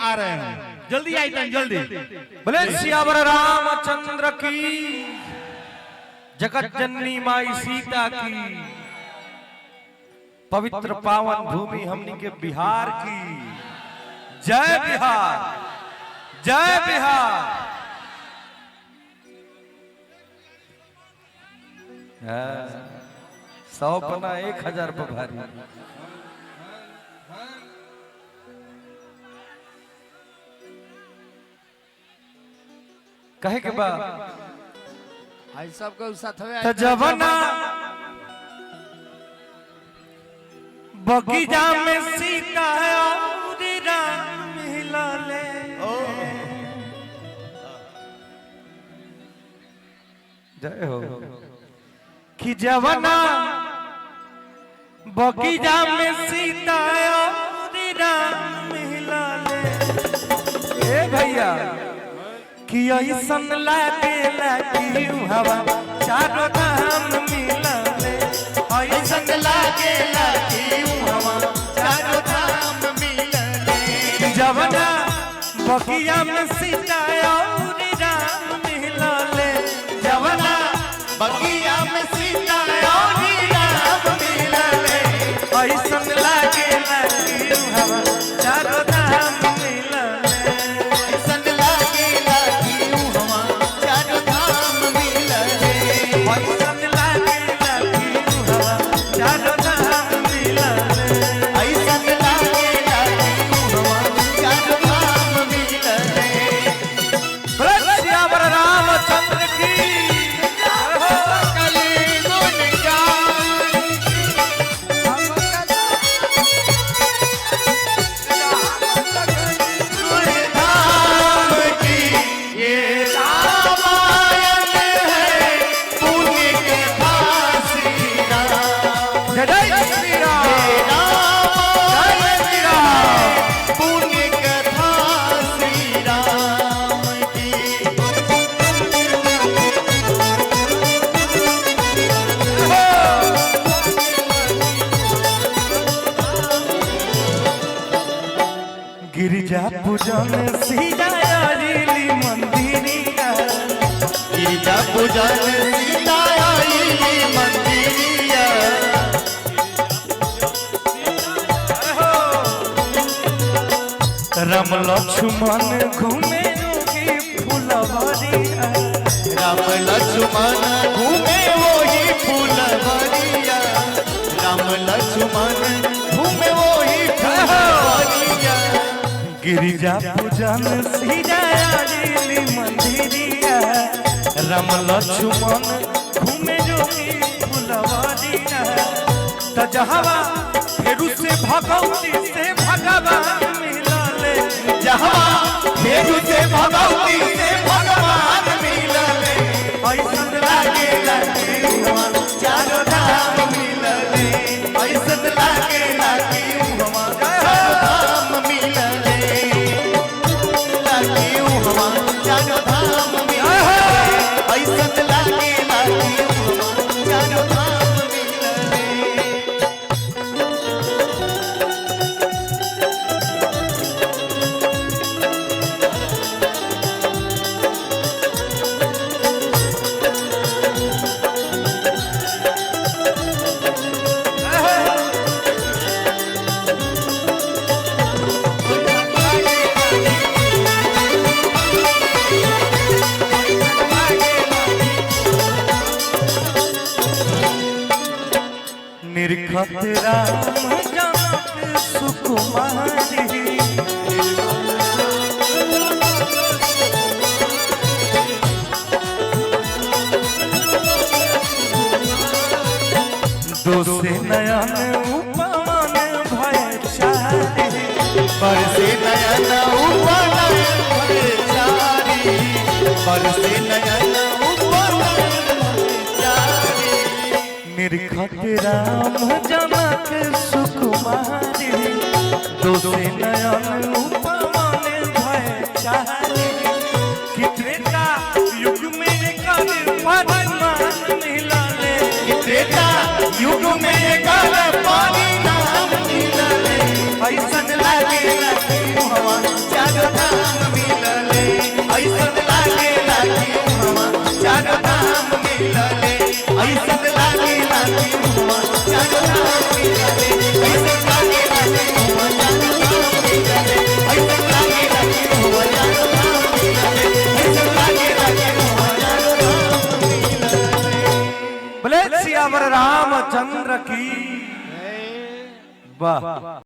आ रहे हैं, जल्दी आइए जल्दी। बोले सियावर रामचंद्र की, जगत जननी माई सीता की, पवित्र पावन भूमि हमनी के बिहार की। जय बिहार, जय बिहार। हाँ, 100 पना 1000 पर भारी। कहे के बाद आई सब को साथ में जवना बगीचा में सीता और राम मिला ले। जय हो। कि जवना बगीचा में सीता और राम मिला ले। ए भैया कि ऐसन लागे लागी हवा चारों धाम मिला ले। ऐसन लागे लागी हवा चारों धाम मिला ले। जवना बगिया में सीता और राम मिला ले। जवना बगिया में सीता और राम मिला ले। ऐसन लागे लागी हवा चारों धाम मिला ले। ऐसन लागे लागी हवा चारों धाम मिला ले। ऐसन लागे लागी हवा चारों धाम मिला ले। ऐसन लागे लागी हवा चारों धाम मिला ले। सियावर रामचंद्र की गिरिजा पूजन सीता आइली मंदिरिया। गिरिजा पूजन सीता आइली मंदिरिया। राम लक्ष्मण घूमे योगी फुलवरिया। राम लक्ष्मण घूमे वही फुलवरिया। राम लक्ष्मण घूमे वही फुलवरिया। गिरिजा पूजन सीता आइली मंदिरिया। राम लक्ष्मण घूमे जोगी फुलवरिया। तजहवा फेरू से भगवती से भगवान मिला ले। जहवा फेरू से भगवती से भगवान मिला ले। ऐसन लागे लागे हवा चारों धाम मिला ले। ऐसन लागे लागे हवा चारों धाम मिला ले। चारों धाम मिला ले। ऐसन लागे लागे चारों धाम मिला ले। निरखत राम जनक सुकुमारी। दोसे नयन उपवन भय चारी। बरसे नयन उपवन भय चारी। बरसे नयन उपवन भय चारी। निरखत राम जनक सुकुमारी। दोसे नयन उपवन भय चारी। कि त्रेता युग में कर परिणाम मिला ले। कि त्रेता युग में कर परिणाम मिला ले। ऐसन लागे लागे हवा चारों सियावर रामचंद्र की ए, वाह।